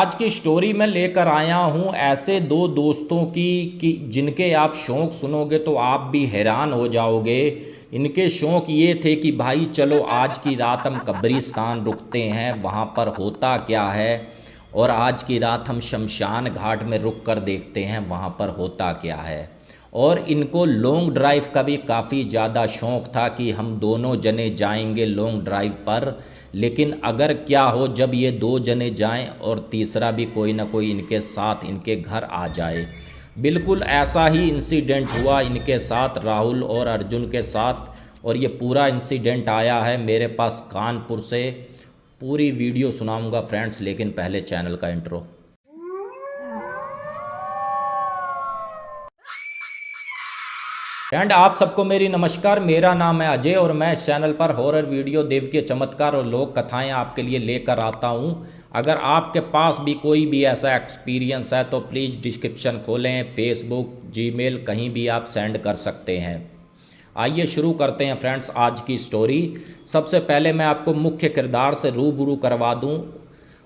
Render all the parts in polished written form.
आज की स्टोरी में लेकर आया हूँ ऐसे दो दोस्तों की कि जिनके आप शौक़ सुनोगे तो आप भी हैरान हो जाओगे। इनके शौक़ ये थे कि भाई चलो आज की रात हम कब्रिस्तान रुकते हैं, वहाँ पर होता क्या है, और आज की रात हम शमशान घाट में रुक कर देखते हैं वहाँ पर होता क्या है। और इनको लॉन्ग ड्राइव का भी काफ़ी ज़्यादा शौक़ था कि हम दोनों जने जाएंगे लॉन्ग ड्राइव पर, लेकिन अगर क्या हो जब ये दो जने जाएं और तीसरा भी कोई ना कोई इनके साथ इनके घर आ जाए। बिल्कुल ऐसा ही इंसिडेंट हुआ इनके साथ, राहुल और अर्जुन के साथ। और ये पूरा इंसिडेंट आया है मेरे पास कानपुर से। पूरी वीडियो सुनाऊंगा फ्रेंड्स, लेकिन पहले चैनल का इंट्रो। फ्रेंड आप सबको मेरी नमस्कार, मेरा नाम है अजय और मैं इस चैनल पर हॉरर वीडियो, देवकीय चमत्कार और लोक कथाएं आपके लिए लेकर आता हूं। अगर आपके पास भी कोई भी ऐसा एक्सपीरियंस है तो प्लीज़ डिस्क्रिप्शन खोलें, फेसबुक, जीमेल, कहीं भी आप सेंड कर सकते हैं। आइए शुरू करते हैं फ्रेंड्स आज की स्टोरी। सबसे पहले मैं आपको मुख्य किरदार से रूबरू करवा दूं।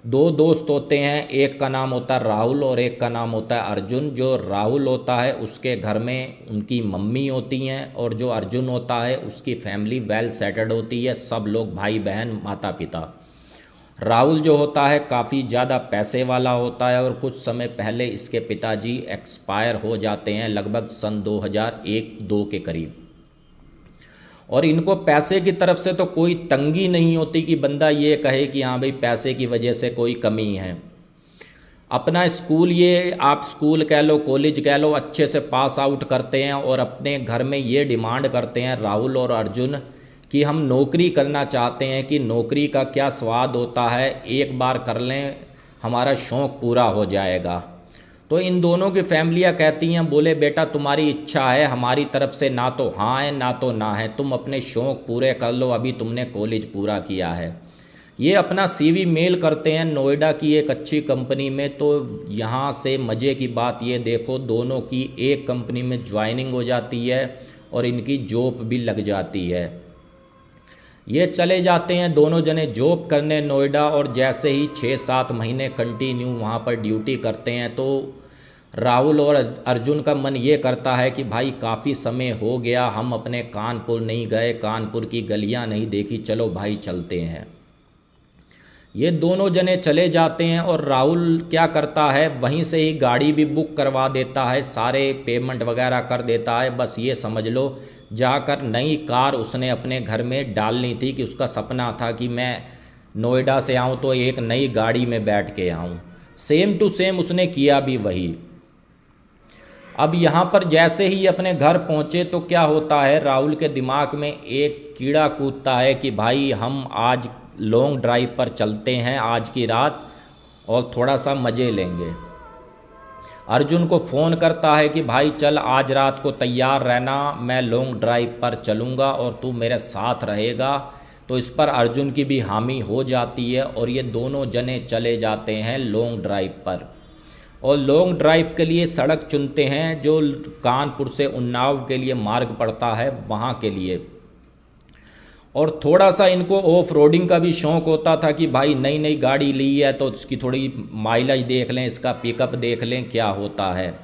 दो दोस्त होते हैं, एक का नाम होता है राहुल और एक का नाम होता है अर्जुन। जो राहुल होता है उसके घर में उनकी मम्मी होती हैं, और जो अर्जुन होता है उसकी फैमिली वेल सेटल्ड होती है, सब लोग भाई बहन माता पिता। राहुल जो होता है काफ़ी ज़्यादा पैसे वाला होता है और कुछ समय पहले इसके पिताजी एक्सपायर हो जाते हैं, लगभग सन 2001-2 के करीब। और इनको पैसे की तरफ से तो कोई तंगी नहीं होती कि बंदा ये कहे कि हाँ भाई पैसे की वजह से कोई कमी है। अपना स्कूल, ये आप स्कूल कह लो, कॉलेज कह लो, अच्छे से पास आउट करते हैं और अपने घर में ये डिमांड करते हैं राहुल और अर्जुन कि हम नौकरी करना चाहते हैं, कि नौकरी का क्या स्वाद होता है, एक बार कर लें हमारा शौक़ पूरा हो जाएगा। तो इन दोनों की फैमिलियाँ कहती हैं, बोले बेटा तुम्हारी इच्छा है, हमारी तरफ से ना तो हाँ है ना तो ना है, तुम अपने शौक़ पूरे कर लो, अभी तुमने कॉलेज पूरा किया है। ये अपना सीवी मेल करते हैं नोएडा की एक अच्छी कंपनी में। तो यहाँ से मज़े की बात ये देखो, दोनों की एक कंपनी में ज्वाइनिंग हो जाती है और इनकी जॉब भी लग जाती है। ये चले जाते हैं दोनों जने जॉब करने नोएडा, और जैसे ही 6-7 महीने कंटिन्यू वहाँ पर ड्यूटी करते हैं तो राहुल और अर्जुन का मन ये करता है कि भाई काफ़ी समय हो गया, हम अपने कानपुर नहीं गए, कानपुर की गलियाँ नहीं देखी, चलो भाई चलते हैं। ये दोनों जने चले जाते हैं और राहुल क्या करता है, वहीं से ही गाड़ी भी बुक करवा देता है, सारे पेमेंट वगैरह कर देता है। बस ये समझ लो जाकर नई कार उसने अपने घर में डालनी थी, कि उसका सपना था कि मैं नोएडा से आऊँ तो एक नई गाड़ी में बैठ के आऊँ। सेम टू सेम उसने किया भी वही। अब यहाँ पर जैसे ही अपने घर पहुँचे तो क्या होता है, राहुल के दिमाग में एक कीड़ा कूदता है कि भाई हम आज लॉन्ग ड्राइव पर चलते हैं आज की रात और थोड़ा सा मज़े लेंगे। अर्जुन को फ़ोन करता है कि भाई चल आज रात को तैयार रहना, मैं लॉन्ग ड्राइव पर चलूँगा और तू मेरे साथ रहेगा। तो इस पर अर्जुन की भी हामी हो जाती है और ये दोनों जने चले जाते हैं लॉन्ग ड्राइव पर। और लॉन्ग ड्राइव के लिए सड़क चुनते हैं जो कानपुर से उन्नाव के लिए मार्ग पड़ता है, वहाँ के लिए। और थोड़ा सा इनको ऑफ रोडिंग का भी शौक़ होता था कि भाई नई नई गाड़ी ली है तो उसकी थोड़ी माइलेज देख लें, इसका पिकअप देख लें क्या होता है।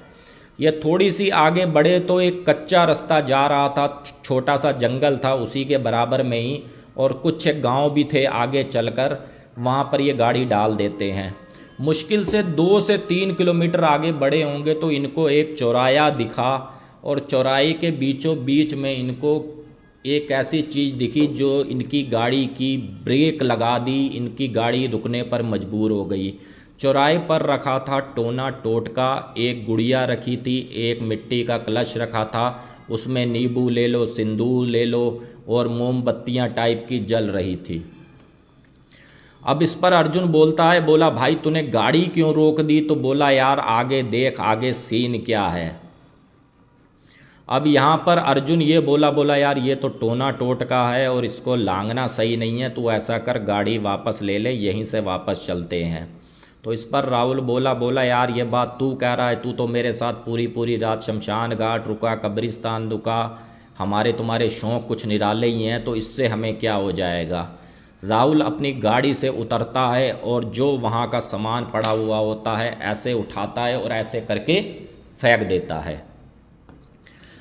ये थोड़ी सी आगे बढ़े तो एक कच्चा रास्ता जा रहा था, छोटा सा जंगल था उसी के बराबर में ही, और कुछ एक गाँव भी थे आगे चलकर, वहाँ पर ये गाड़ी डाल देते हैं। मुश्किल से 2 से 3 किलोमीटर आगे बढ़े होंगे तो इनको एक चौराया दिखा, और चौराहे के बीचों बीच में इनको एक ऐसी चीज़ दिखी जो इनकी गाड़ी की ब्रेक लगा दी, इनकी गाड़ी रुकने पर मजबूर हो गई। चौराहे पर रखा था टोना टोटका, एक गुड़िया रखी थी, एक मिट्टी का कलश रखा था, उसमें नींबू ले लो, सिंदूर ले लो, और मोमबत्तियाँ टाइप की जल रही थी। अब इस पर अर्जुन बोलता है, बोला भाई तूने गाड़ी क्यों रोक दी? तो बोला यार आगे देख, आगे सीन क्या है। अब यहाँ पर अर्जुन ये बोला यार ये तो टोना टोटका है और इसको लांघना सही नहीं है, तू ऐसा कर गाड़ी वापस ले ले, यहीं से वापस चलते हैं। तो इस पर राहुल बोला यार ये बात तू कह रहा है, तू तो मेरे साथ पूरी रात शमशान घाट रुका, कब्रिस्तान रुका, हमारे तुम्हारे शौक़ कुछ निराले ही हैं, तो इससे हमें क्या हो जाएगा। राहुल अपनी गाड़ी से उतरता है और जो वहाँ का सामान पड़ा हुआ होता है ऐसे उठाता है और ऐसे करके फेंक देता है।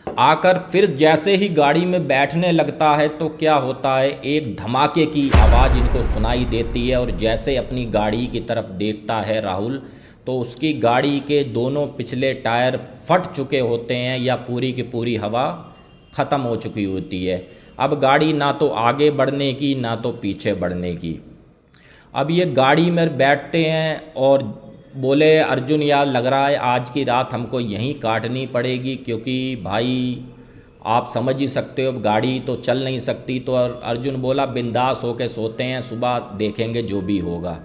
आकर फिर जैसे ही गाड़ी में बैठने लगता है तो क्या होता है, एक धमाके की आवाज़ इनको सुनाई देती है और जैसे अपनी गाड़ी की तरफ देखता है राहुल, तो उसकी गाड़ी के दोनों पिछले टायर फट चुके होते हैं या पूरी की पूरी हवा ख़त्म हो चुकी होती है। अब गाड़ी ना तो आगे बढ़ने की ना तो पीछे बढ़ने की। अब ये गाड़ी में बैठते हैं और बोले अर्जुन यार लग रहा है आज की रात हमको यहीं काटनी पड़ेगी, क्योंकि भाई आप समझ ही सकते हो गाड़ी तो चल नहीं सकती। तो अर्जुन बोला बिंदास होके सोते हैं, सुबह देखेंगे जो भी होगा।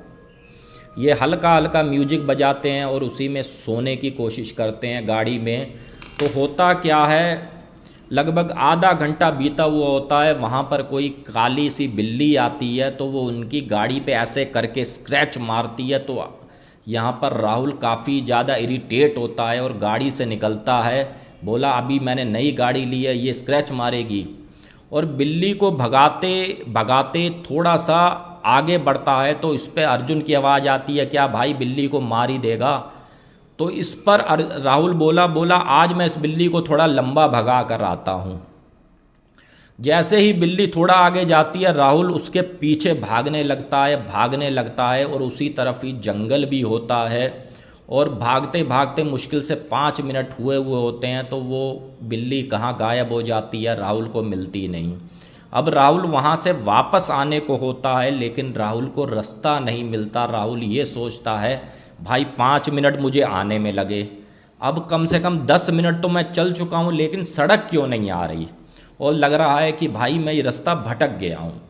ये हल्का हल्का म्यूजिक बजाते हैं और उसी में सोने की कोशिश करते हैं गाड़ी में। तो होता क्या है, लगभग आधा घंटा बीता हुआ होता है, वहाँ पर कोई काली सी बिल्ली आती है तो वो उनकी गाड़ी पे ऐसे करके स्क्रैच मारती है। तो यहाँ पर राहुल काफ़ी ज़्यादा इरिटेट होता है और गाड़ी से निकलता है। बोला अभी मैंने नई गाड़ी ली है, ये स्क्रैच मारेगी। और बिल्ली को भगाते भगाते थोड़ा सा आगे बढ़ता है तो इस पर अर्जुन की आवाज़ आती है, क्या भाई बिल्ली को मार ही देगा? तो इस पर राहुल बोला आज मैं इस बिल्ली को थोड़ा लंबा भगा कर आता हूँ। जैसे ही बिल्ली थोड़ा आगे जाती है राहुल उसके पीछे भागने लगता है और उसी तरफ ही जंगल भी होता है। और भागते भागते मुश्किल से 5 मिनट हुए होते हैं तो वो बिल्ली कहाँ गायब हो जाती है, राहुल को मिलती नहीं। अब राहुल वहाँ से वापस आने को होता है लेकिन राहुल को रास्ता नहीं मिलता। राहुल ये सोचता है भाई 5 मिनट मुझे आने में लगे, अब कम से कम 10 मिनट तो मैं चल चुका हूँ लेकिन सड़क क्यों नहीं आ रही, और लग रहा है कि भाई मैं ये रास्ता भटक गया हूँ।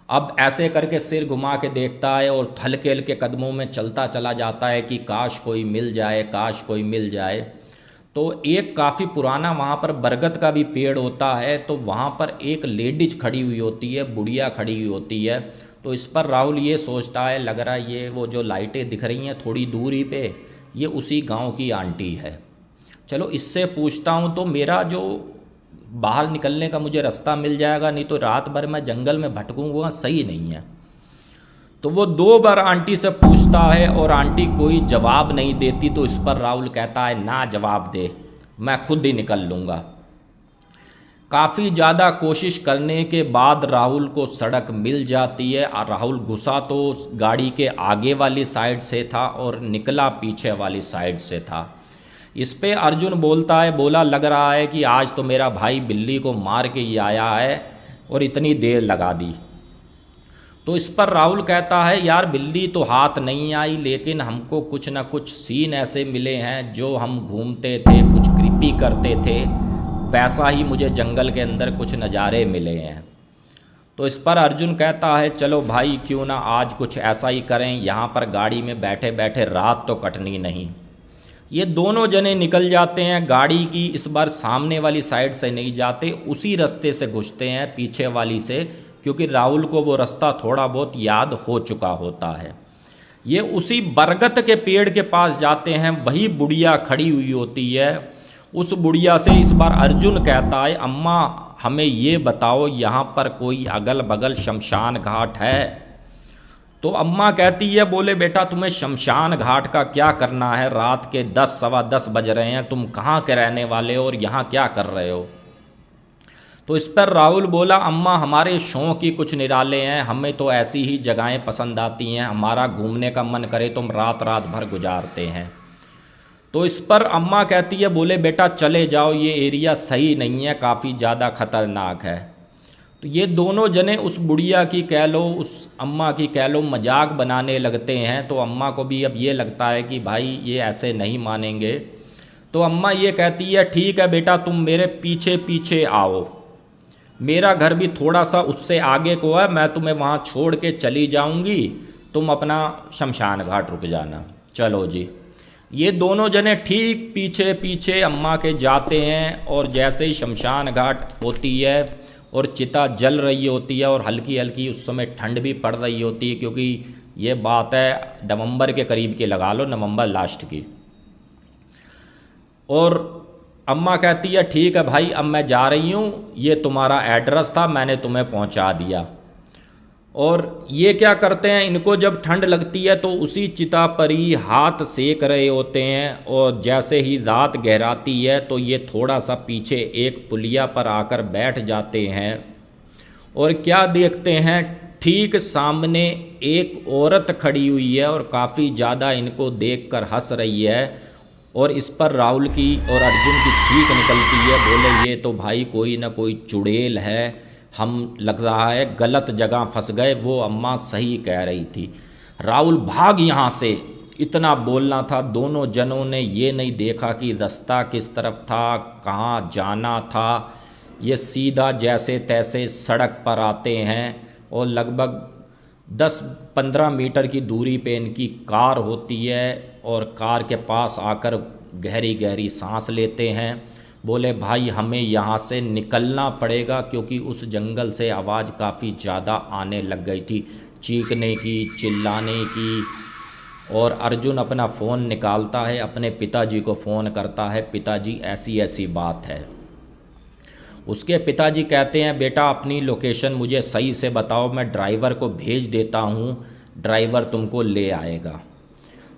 अब ऐसे करके सिर घुमा के देखता है और हल्के हल्के कदमों में चलता चला जाता है कि काश कोई मिल जाए, काश कोई मिल जाए। तो एक काफ़ी पुराना वहाँ पर बरगद का भी पेड़ होता है, तो वहाँ पर एक लेडीज खड़ी हुई होती है, बुढ़िया खड़ी हुई होती है। तो इस पर राहुल ये सोचता है लग रहा है ये वो जो लाइटें दिख रही हैं थोड़ी दूरी पे, ये उसी गांव की आंटी है। चलो इससे पूछता हूँ तो मेरा जो बाहर निकलने का मुझे रास्ता मिल जाएगा, नहीं तो रात भर मैं जंगल में भटकूंगा, सही नहीं है। तो वो 2 बार आंटी से पूछता है और आंटी कोई जवाब नहीं देती। तो इस पर राहुल कहता है ना जवाब दे, मैं खुद ही निकल लूँगा। काफ़ी ज़्यादा कोशिश करने के बाद राहुल को सड़क मिल जाती है। और राहुल घुसा तो गाड़ी के आगे वाली साइड से था और निकला पीछे वाली साइड से था। इस पे अर्जुन बोलता है, बोला लग रहा है कि आज तो मेरा भाई बिल्ली को मार के ही आया है और इतनी देर लगा दी। तो इस पर राहुल कहता है यार बिल्ली तो हाथ नहीं आई, लेकिन हमको कुछ ना कुछ सीन ऐसे मिले हैं जो हम घूमते थे कुछ क्रीपी करते थे, वैसा ही मुझे जंगल के अंदर कुछ नज़ारे मिले हैं। तो इस पर अर्जुन कहता है चलो भाई क्यों ना आज कुछ ऐसा ही करें, यहाँ पर गाड़ी में बैठे बैठे रात तो कटनी नहीं। ये दोनों जने निकल जाते हैं गाड़ी की, इस बार सामने वाली साइड से नहीं जाते, उसी रास्ते से घुसते हैं पीछे वाली से, क्योंकि राहुल को वो रास्ता थोड़ा बहुत याद हो चुका होता है। ये उसी बरगद के पेड़ के पास जाते हैं, वही बुढ़िया खड़ी हुई होती है। उस बुढ़िया से इस बार अर्जुन कहता है अम्मा हमें ये बताओ यहाँ पर कोई अगल बगल शमशान घाट है? तो अम्मा कहती है, बोले बेटा तुम्हें शमशान घाट का क्या करना है, रात के 10 सवा 10 बज रहे हैं, तुम कहाँ के रहने वाले हो और यहाँ क्या कर रहे हो? तो इस पर राहुल बोला अम्मा हमारे शौक ही कुछ निराले हैं, हमें तो ऐसी ही जगहें पसंद आती हैं, हमारा घूमने का मन करे तो हम रात रात भर गुजारते हैं। तो इस पर अम्मा कहती है, बोले बेटा चले जाओ, ये एरिया सही नहीं है, काफ़ी ज़्यादा ख़तरनाक है। तो ये दोनों जने उस बुढ़िया की कह लो, उस अम्मा की कह लो, मजाक बनाने लगते हैं। तो अम्मा को भी अब ये लगता है कि भाई ये ऐसे नहीं मानेंगे। तो अम्मा ये कहती है ठीक है बेटा तुम मेरे पीछे पीछे आओ, मेरा घर भी थोड़ा सा उससे आगे को है, मैं तुम्हें वहाँ छोड़ के चली जाऊँगी, तुम अपना शमशान घाट रुक जाना। चलो जी, ये दोनों जने ठीक पीछे पीछे अम्मा के जाते हैं और जैसे ही शमशान घाट होती है और चिता जल रही होती है और हल्की हल्की उस समय ठंड भी पड़ रही होती है, क्योंकि ये बात है नवंबर के करीब की लगा लो, नवंबर लास्ट की। और अम्मा कहती है ठीक है भाई अब मैं जा रही हूँ, ये तुम्हारा एड्रेस था मैंने तुम्हें पहुँचा दिया। और ये क्या करते हैं, इनको जब ठंड लगती है तो उसी चिता पर ही हाथ सेक रहे होते हैं। और जैसे ही रात गहराती है तो ये थोड़ा सा पीछे एक पुलिया पर आकर बैठ जाते हैं और क्या देखते हैं, ठीक सामने एक औरत खड़ी हुई है और काफ़ी ज़्यादा इनको देखकर हंस रही है। और इस पर राहुल की और अर्जुन की चीख निकलती है। बोले ये तो भाई कोई ना कोई चुड़ैल है, हम लग रहा है गलत जगह फंस गए, वो अम्मा सही कह रही थी। राहुल भाग यहाँ से, इतना बोलना था। दोनों जनों ने ये नहीं देखा कि रास्ता किस तरफ था, कहाँ जाना था। ये सीधा जैसे तैसे सड़क पर आते हैं और लगभग 10-15 मीटर की दूरी पे इनकी कार होती है और कार के पास आकर गहरी गहरी सांस लेते हैं। बोले भाई हमें यहाँ से निकलना पड़ेगा, क्योंकि उस जंगल से आवाज़ काफ़ी ज़्यादा आने लग गई थी, चीखने की, चिल्लाने की। और अर्जुन अपना फ़ोन निकालता है, अपने पिताजी को फ़ोन करता है, पिताजी ऐसी ऐसी बात है। उसके पिताजी कहते हैं बेटा अपनी लोकेशन मुझे सही से बताओ, मैं ड्राइवर को भेज देता हूँ, ड्राइवर तुमको ले आएगा।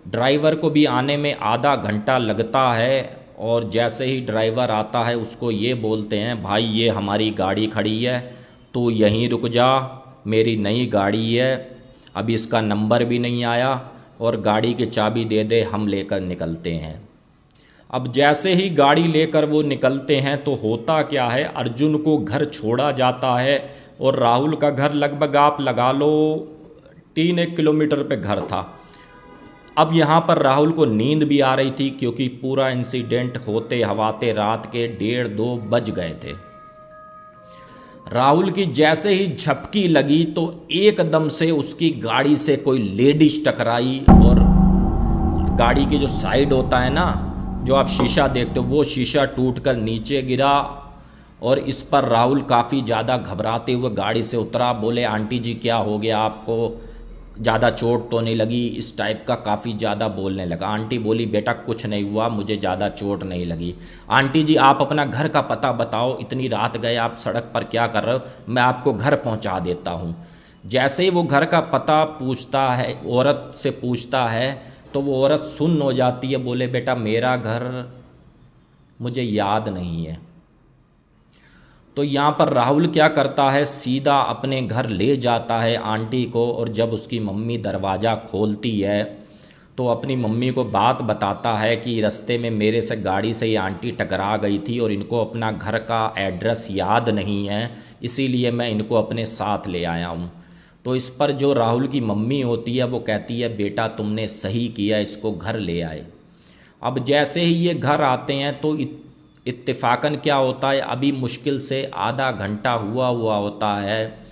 ड्राइवर को भी आने में आधा घंटा लगता है। और जैसे ही ड्राइवर आता है उसको ये बोलते हैं भाई ये हमारी गाड़ी खड़ी है, तो यहीं रुक जा, मेरी नई गाड़ी है, अभी इसका नंबर भी नहीं आया, और गाड़ी की चाबी दे दे, हम लेकर निकलते हैं। अब जैसे ही गाड़ी लेकर वो निकलते हैं तो होता क्या है, अर्जुन को घर छोड़ा जाता है और राहुल का घर लगभग आप लगा लो 3-1 किलोमीटर पे घर था। अब यहाँ पर राहुल को नींद भी आ रही थी, क्योंकि पूरा इंसिडेंट होते हवाते रात के 1:30-2 बज गए थे। राहुल की जैसे ही झपकी लगी तो एकदम से उसकी गाड़ी से कोई लेडीज टकराई और गाड़ी की जो साइड होता है ना, जो आप शीशा देखते हो, वो शीशा टूटकर नीचे गिरा। और इस पर राहुल काफ़ी ज़्यादा घबराते हुए गाड़ी से उतरा। बोले आंटी जी क्या हो गया आपको, ज़्यादा चोट तो नहीं लगी, इस टाइप का काफ़ी ज़्यादा बोलने लगा। आंटी बोली बेटा कुछ नहीं हुआ, मुझे ज़्यादा चोट नहीं लगी। आंटी जी आप अपना घर का पता बताओ, इतनी रात गए आप सड़क पर क्या कर रहे हो, मैं आपको घर पहुंचा देता हूं। जैसे ही वो घर का पता पूछता है, औरत से पूछता है, तो वो औरत सुन्न हो जाती है। बोले बेटा मेरा घर मुझे याद नहीं है। तो यहाँ पर राहुल क्या करता है, सीधा अपने घर ले जाता है आंटी को। और जब उसकी मम्मी दरवाज़ा खोलती है तो अपनी मम्मी को बात बताता है कि रास्ते में मेरे से गाड़ी से ये आंटी टकरा गई थी और इनको अपना घर का एड्रेस याद नहीं है, इसीलिए मैं इनको अपने साथ ले आया हूँ। तो इस पर जो राहुल की मम्मी होती है वो कहती है बेटा तुमने सही किया, इसको घर ले आए। अब जैसे ही ये घर आते हैं तो इत्तेफाकन क्या होता है, अभी मुश्किल से आधा घंटा हुआ होता है,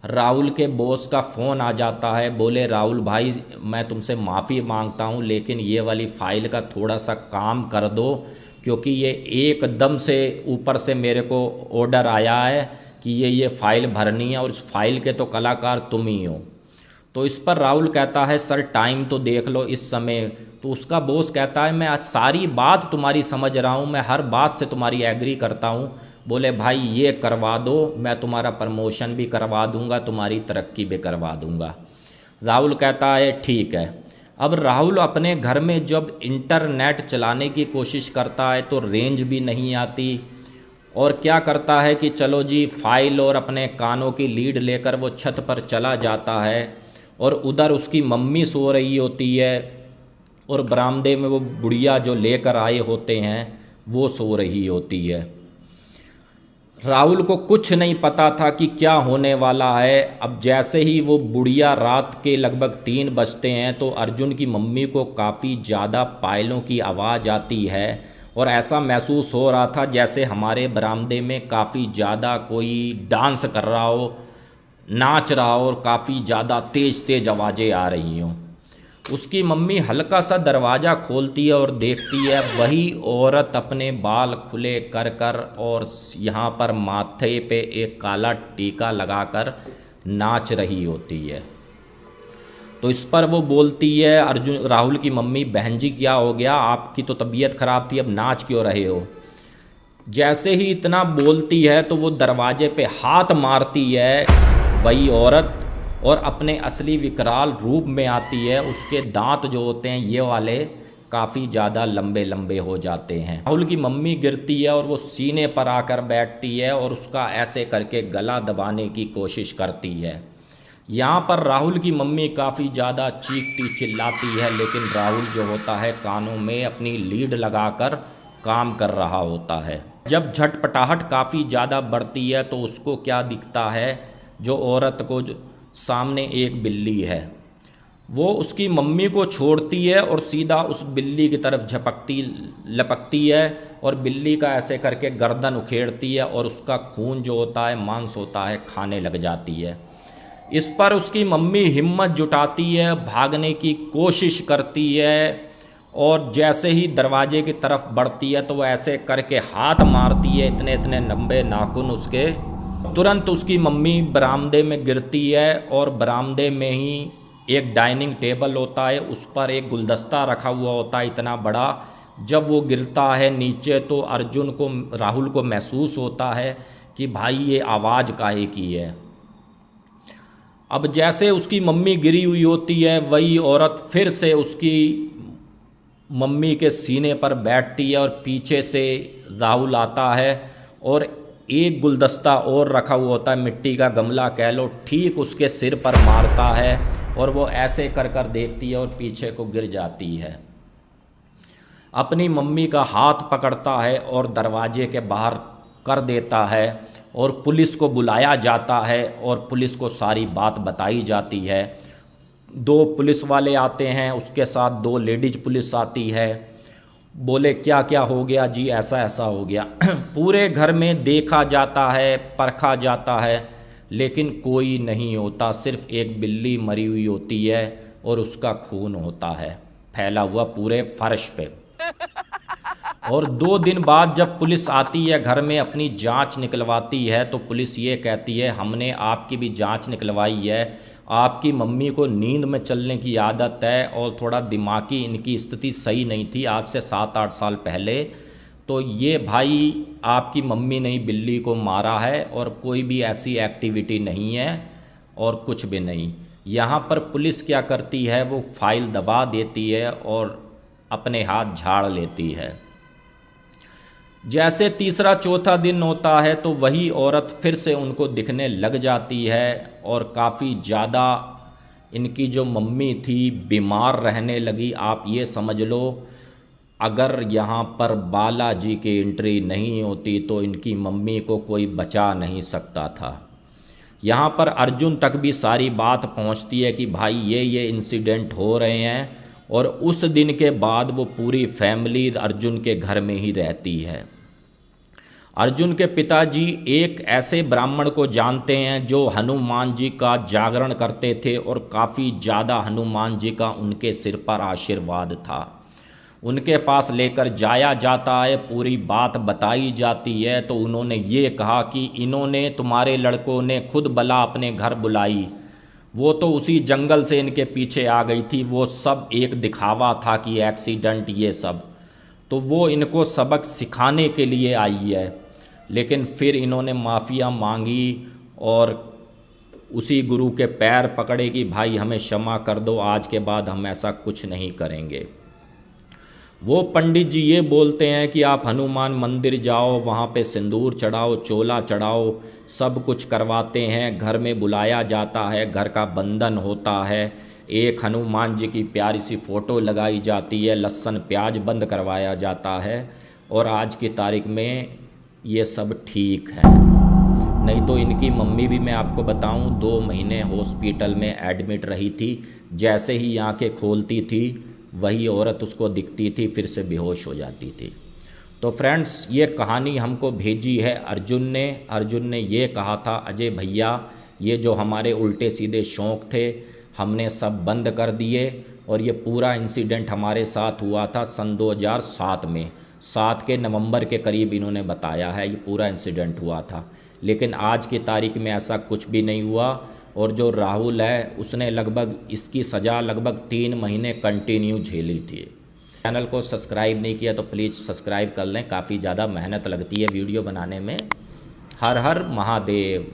राहुल के बॉस का फ़ोन आ जाता है। बोले राहुल भाई मैं तुमसे माफ़ी मांगता हूँ, लेकिन ये वाली फ़ाइल का थोड़ा सा काम कर दो, क्योंकि ये एकदम से ऊपर से मेरे को ऑर्डर आया है कि ये फ़ाइल भरनी है और इस फाइल के तो कलाकार तुम ही हो। तो इस पर राहुल कहता है सर टाइम तो देख लो इस समय। तो उसका बॉस कहता है मैं आज सारी बात तुम्हारी समझ रहा हूँ, मैं हर बात से तुम्हारी एग्री करता हूँ। बोले भाई ये करवा दो, मैं तुम्हारा प्रमोशन भी करवा दूँगा, तुम्हारी तरक्की भी करवा दूँगा। राहुल कहता है ठीक है। अब राहुल अपने घर में जब इंटरनेट चलाने की कोशिश करता है तो रेंज भी नहीं आती, और क्या करता है कि चलो जी फाइल और अपने कानों की लीड लेकर वो छत पर चला जाता है। और उधर उसकी मम्मी सो रही होती है और बरामदे में वो बुढ़िया जो लेकर आए होते हैं वो सो रही होती है। राहुल को कुछ नहीं पता था कि क्या होने वाला है। अब जैसे ही वो बुढ़िया रात के लगभग 3 बजते हैं तो अर्जुन की मम्मी को काफ़ी ज़्यादा पायलों की आवाज़ आती है और ऐसा महसूस हो रहा था जैसे हमारे बरामदे में काफ़ी ज़्यादा कोई डांस कर रहा हो, नाच रहा हो और काफ़ी ज़्यादा तेज़ तेज़ आवाज़ें आ रही हों। उसकी मम्मी हल्का सा दरवाज़ा खोलती है और देखती है वही औरत अपने बाल खुले कर कर और यहाँ पर माथे पे एक काला टीका लगाकर नाच रही होती है। तो इस पर वो बोलती है राहुल की मम्मी बहन जी क्या हो गया, आपकी तो तबीयत ख़राब थी, अब नाच क्यों रहे हो। जैसे ही इतना बोलती है तो वो दरवाजे पे हाथ मारती है वही औरत, और अपने असली विकराल रूप में आती है। उसके दांत जो होते हैं ये वाले काफ़ी ज़्यादा लंबे लंबे हो जाते हैं। राहुल की मम्मी गिरती है और वो सीने पर आकर बैठती है और उसका ऐसे करके गला दबाने की कोशिश करती है। यहाँ पर राहुल की मम्मी काफ़ी ज़्यादा चीखती चिल्लाती है, लेकिन राहुल जो होता है कानों में अपनी लीड लगाकर काम कर रहा होता है। जब झटपटाहट काफ़ी ज़्यादा बढ़ती है तो उसको क्या दिखता है, जो औरत को सामने एक बिल्ली है, वो उसकी मम्मी को छोड़ती है और सीधा उस बिल्ली की तरफ लपकती है और बिल्ली का ऐसे करके गर्दन उखेड़ती है और उसका खून जो होता है, मांस होता है, खाने लग जाती है। इस पर उसकी मम्मी हिम्मत जुटाती है, भागने की कोशिश करती है और जैसे ही दरवाजे की तरफ बढ़ती है तो वो ऐसे करके हाथ मारती है, इतने इतने लंबे नाखून उसके। तुरंत उसकी मम्मी बरामदे में गिरती है और बरामदे में ही एक डाइनिंग टेबल होता है, उस पर एक गुलदस्ता रखा हुआ होता है इतना बड़ा। जब वो गिरता है नीचे तो राहुल को महसूस होता है कि भाई ये आवाज़ काहे की है। अब जैसे उसकी मम्मी गिरी हुई होती है, वही औरत फिर से उसकी मम्मी के सीने पर बैठती है और पीछे से राहुल आता है और एक गुलदस्ता और रखा हुआ होता है, मिट्टी का गमला कह लो, ठीक उसके सिर पर मारता है और वो ऐसे कर कर देखती है और पीछे को गिर जाती है। अपनी मम्मी का हाथ पकड़ता है और दरवाजे के बाहर कर देता है और पुलिस को बुलाया जाता है और पुलिस को सारी बात बताई जाती है। 2 पुलिस वाले आते हैं, उसके साथ 2 लेडीज पुलिस आती है। बोले क्या क्या हो गया जी, ऐसा ऐसा हो गया। पूरे घर में देखा जाता है, परखा जाता है, लेकिन कोई नहीं होता। सिर्फ एक बिल्ली मरी हुई होती है और उसका खून होता है फैला हुआ पूरे फर्श पे। और 2 दिन बाद जब पुलिस आती है घर में, अपनी जांच निकलवाती है, तो पुलिस ये कहती है हमने आपकी भी जांच निकलवाई है, आपकी मम्मी को नींद में चलने की आदत है और थोड़ा दिमागी इनकी स्थिति सही नहीं थी आज से 7-8 साल पहले। तो ये भाई आपकी मम्मी ने ही बिल्ली को मारा है और कोई भी ऐसी एक्टिविटी नहीं है और कुछ भी नहीं। यहाँ पर पुलिस क्या करती है, वो फाइल दबा देती है और अपने हाथ झाड़ लेती है। जैसे तीसरा चौथा दिन होता है तो वही औरत फिर से उनको दिखने लग जाती है और काफ़ी ज़्यादा इनकी जो मम्मी थी बीमार रहने लगी। आप ये समझ लो, अगर यहाँ पर बालाजी की एंट्री नहीं होती तो इनकी मम्मी को कोई बचा नहीं सकता था। यहाँ पर अर्जुन तक भी सारी बात पहुँचती है कि भाई ये इंसिडेंट हो रहे हैं, और उस दिन के बाद वो पूरी फैमिली अर्जुन के घर में ही रहती है। अर्जुन के पिताजी एक ऐसे ब्राह्मण को जानते हैं जो हनुमान जी का जागरण करते थे और काफ़ी ज़्यादा हनुमान जी का उनके सिर पर आशीर्वाद था। उनके पास लेकर जाया जाता है, पूरी बात बताई जाती है, तो उन्होंने ये कहा कि इन्होंने तुम्हारे लड़कों ने खुद बला अपने घर बुलाई, वो तो उसी जंगल से इनके पीछे आ गई थी, वो सब एक दिखावा था कि एक्सीडेंट ये सब, तो वो इनको सबक सिखाने के लिए आई है। लेकिन फिर इन्होंने माफ़िया मांगी और उसी गुरु के पैर पकड़े कि भाई हमें क्षमा कर दो, आज के बाद हम ऐसा कुछ नहीं करेंगे। वो पंडित जी ये बोलते हैं कि आप हनुमान मंदिर जाओ, वहाँ पे सिंदूर चढ़ाओ, चोला चढ़ाओ, सब कुछ करवाते हैं। घर में बुलाया जाता है, घर का बंधन होता है, एक हनुमान जी की प्यारी सी फ़ोटो लगाई जाती है, लहसुन प्याज बंद करवाया जाता है, और आज की तारीख में ये सब ठीक है। नहीं तो इनकी मम्मी भी मैं आपको बताऊं 2 महीने हॉस्पिटल में एडमिट रही थी। जैसे ही आंखें खोलती थी वही औरत उसको दिखती थी, फिर से बेहोश हो जाती थी। तो फ्रेंड्स, ये कहानी हमको भेजी है अर्जुन ने ये कहा था, अजय भैया ये जो हमारे उल्टे सीधे शौक़ थे हमने सब बंद कर दिए, और ये पूरा इंसिडेंट हमारे साथ हुआ था सन 2007 में, 7 के नवंबर के करीब इन्होंने बताया है ये पूरा इंसिडेंट हुआ था। लेकिन आज की तारीख में ऐसा कुछ भी नहीं हुआ, और जो राहुल है उसने लगभग इसकी सज़ा लगभग 3 महीने कंटिन्यू झेली थी। चैनल को सब्सक्राइब नहीं किया तो प्लीज़ सब्सक्राइब कर लें, काफ़ी ज़्यादा मेहनत लगती है वीडियो बनाने में। हर हर महादेव।